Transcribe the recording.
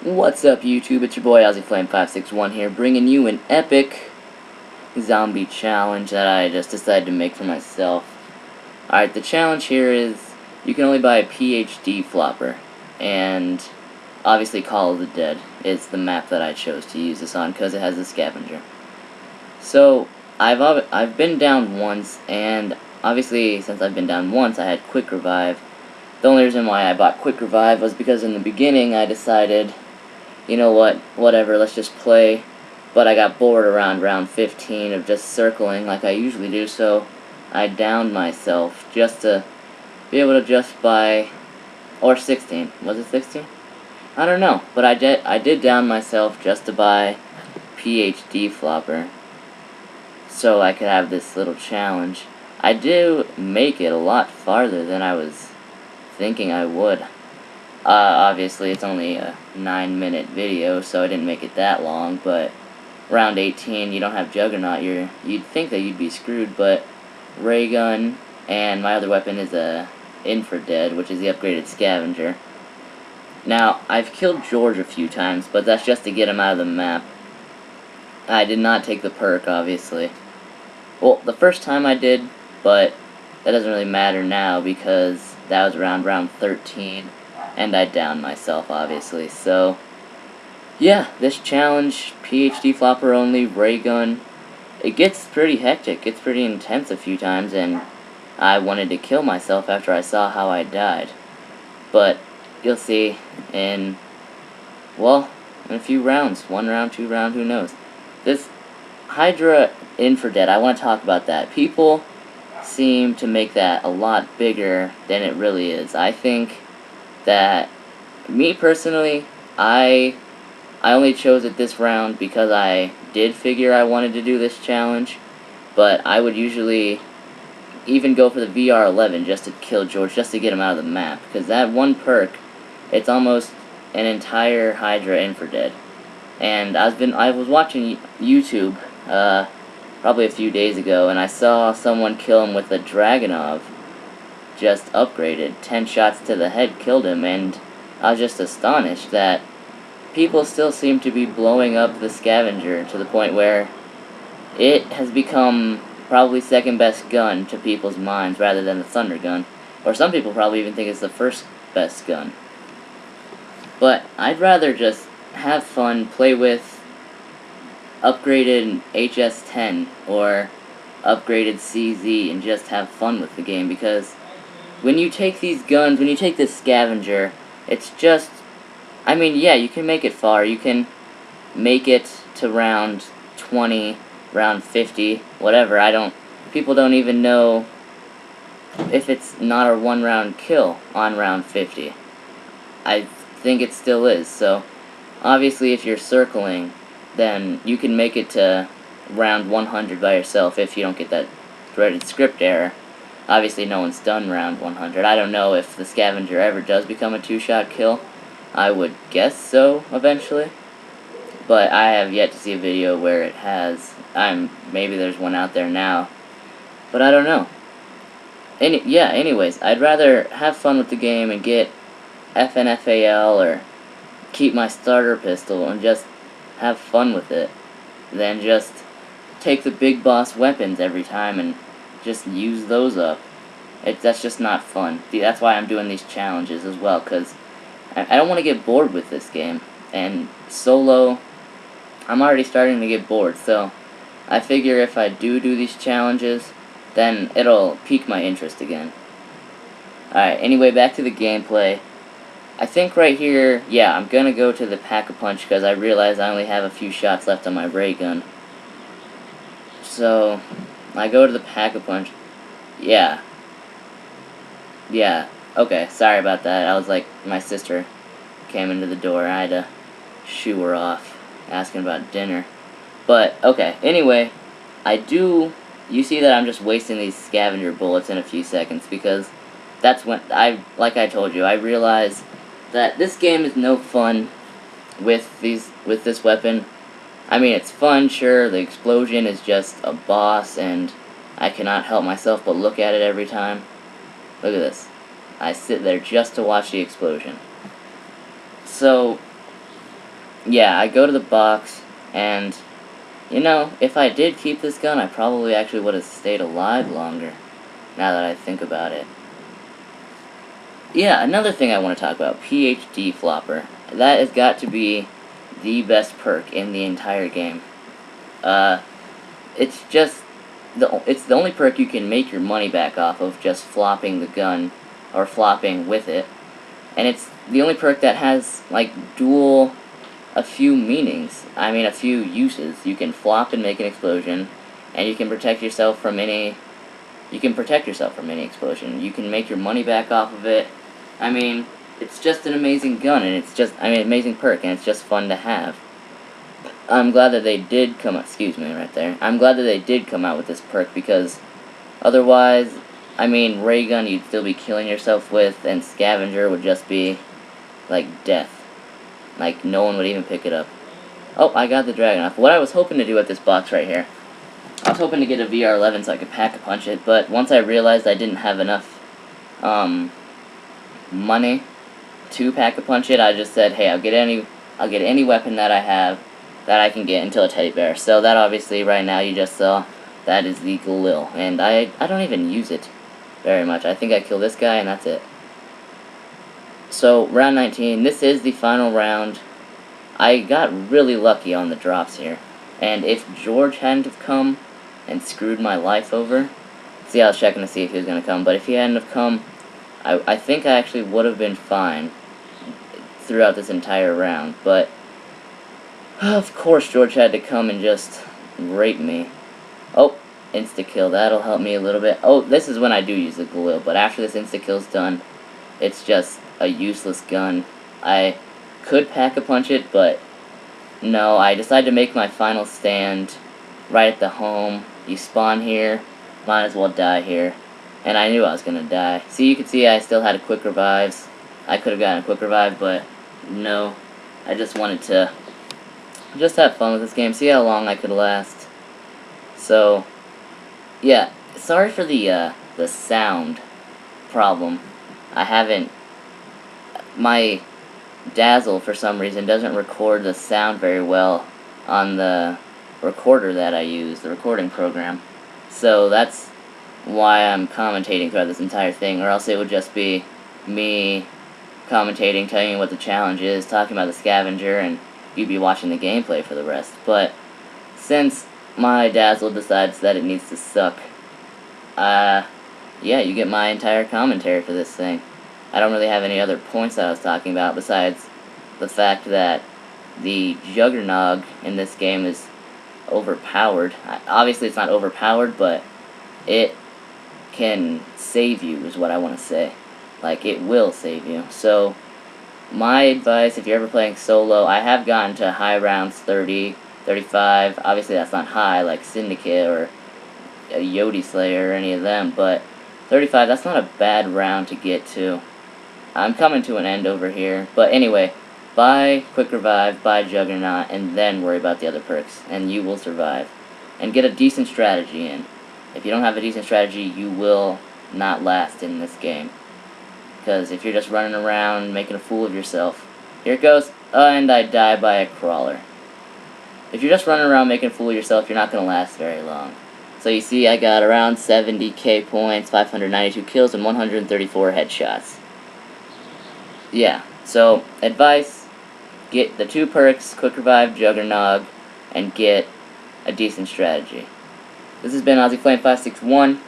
What's up, YouTube? It's your boy OzzyFlame561 here, bringing you an epic zombie challenge that I just decided to make for myself. Alright, the challenge here is you can only buy a PhD flopper, and obviously Call of the Dead is the map that I chose to use this on because it has a scavenger. So, I've been down once, and obviously since I've been down once, I had Quick Revive. The only reason why I bought Quick Revive was because in the beginning I decided, you know what, whatever, let's just play. But I got bored around round 15 of just circling like I usually do, so I downed myself just to be able to just buy, or 16, was it 16? I don't know, but I did down myself just to buy PhD flopper, so I could have this little challenge. I do make it a lot farther than I was thinking I would. Obviously it's only a 9-minute video, so I didn't make it that long, but round 18, you don't have Juggernaut, you'd think that you'd be screwed, but ray gun, and my other weapon is a infra-dead, which is the upgraded scavenger. Now, I've killed George a few times, but that's just to get him out of the map. I did not take the perk, obviously. Well, the first time I did, but that doesn't really matter now because that was around round 13. And I downed myself, obviously. So, yeah, this challenge, PhD flopper only, ray gun, it gets pretty hectic, it's pretty intense a few times, and I wanted to kill myself after I saw how I died. But, you'll see in a few rounds, 1 round, 2 round, who knows. This Hydra infra-dead, I want to talk about that. People seem to make that a lot bigger than it really is. I think that, me personally, I only chose it this round because I did figure I wanted to do this challenge, but I would usually even go for the VR11 just to kill George, just to get him out of the map, because that one perk, it's almost an entire Hydra infra-dead. And I was watching YouTube, probably a few days ago, and I saw someone kill him with a Dragunov, just upgraded. 10 shots to the head killed him, and I was just astonished that people still seem to be blowing up the scavenger to the point where it has become probably second best gun to people's minds rather than the thunder gun. Or some people probably even think it's the first best gun. But I'd rather just have fun, play with upgraded HS-10 or upgraded CZ and just have fun with the game, because when you take these guns, when you take this scavenger, it's just, I mean, yeah, you can make it far. You can make it to round 20, round 50, whatever. People don't even know if it's not a 1-round kill on round 50. I think it still is, so obviously if you're circling, then you can make it to round 100 by yourself if you don't get that dreaded script error. Obviously, no one's done round 100. I don't know if the scavenger ever does become a 2-shot kill. I would guess so, eventually. But I have yet to see a video where it has. Maybe there's one out there now. But I don't know. Anyways, I'd rather have fun with the game and get FNFAL or keep my starter pistol and just have fun with it than just take the big boss weapons every time and just use those up. That's just not fun. That's why I'm doing these challenges as well, because I don't want to get bored with this game. And solo, I'm already starting to get bored, so I figure if I do these challenges, then it'll pique my interest again. Alright, anyway, back to the gameplay. I think right here, yeah, I'm gonna go to the Pack-a-Punch because I realize I only have a few shots left on my ray gun. So I go to the Pack-a-Punch. Yeah, okay, sorry about that. I was like, my sister came into the door. I had to shoo her off, asking about dinner. But, okay, anyway, you see that I'm just wasting these scavenger bullets in a few seconds, because that's when, like I told you, I realized that this game is no fun with this weapon. I mean, it's fun, sure, the explosion is just a boss, and I cannot help myself but look at it every time. Look at this. I sit there just to watch the explosion. So, yeah, I go to the box, and, you know, if I did keep this gun, I probably actually would have stayed alive longer, now that I think about it. Yeah, another thing I want to talk about, PhD Flopper. That has got to be the best perk in the entire game. It's just, it's the only perk you can make your money back off of, just flopping the gun, or flopping with it. And it's the only perk that has, like, a few meanings. I mean, a few uses. You can flop and make an explosion, and you can protect yourself from any explosion. You can make your money back off of it. I mean, it's just an amazing gun, and it's just, amazing perk, and it's just fun to have. I'm glad that they did come out, excuse me, right there. I'm glad that they did come out with this perk, because otherwise, I mean, ray gun you'd still be killing yourself with, and scavenger would just be, like, death. Like, no one would even pick it up. Oh, I got the dragon off. What I was hoping to do at this box right here, I was hoping to get a VR11 so I could pack-a-punch it, but once I realized I didn't have enough, money to pack-a-punch it, I just said, hey, I'll get any weapon that I have that I can get until a teddy bear. So that obviously, right now, you just saw, that is the Galil, and I don't even use it very much. I think I kill this guy, and that's it. So, round 19, this is the final round. I got really lucky on the drops here, and if George hadn't have come and screwed my life over, see, I was checking to see if he was going to come, but if he hadn't have come, I think I actually would have been fine throughout this entire round, but of course George had to come and just rape me. Oh, insta-kill, that'll help me a little bit. Oh, this is when I do use the Galil, but after this insta-kill's done, it's just a useless gun. I could pack-a-punch it, but no, I decided to make my final stand right at the home. You spawn here, might as well die here. And I knew I was gonna die. See, you can see I still had a quick revives. I could have gotten a quick revive, but no. I just wanted to just have fun with this game, see how long I could last. So, yeah, sorry for the sound problem. My Dazzle, for some reason, doesn't record the sound very well on the recorder that I use, the recording program. So that's why I'm commentating throughout this entire thing, or else it would just be me commentating, telling you what the challenge is, talking about the scavenger, and you'd be watching the gameplay for the rest. But since my Dazzle decides that it needs to suck, yeah, you get my entire commentary for this thing. I don't really have any other points that I was talking about besides the fact that the Juggernog in this game is overpowered. Obviously it's not overpowered, but it can save you is what I want to say. Like, it will save you. So, my advice, if you're ever playing solo, I have gotten to high rounds, 30, 35. Obviously that's not high like Syndicate or Yodi Slayer or any of them, but 35, that's not a bad round to get to. I'm coming to an end over here, but anyway, buy Quick Revive, buy Juggernaut, and then worry about the other perks, and you will survive. And get a decent strategy in. If you don't have a decent strategy, you will not last in this game. Because if you're just running around making a fool of yourself, here it goes, and I die by a crawler. If you're just running around making a fool of yourself, you're not going to last very long. So you see, I got around 70k points, 592 kills, and 134 headshots. Yeah, so advice, get the 2 perks, Quick Revive, Juggernog, and get a decent strategy. This has been AussieFlame561.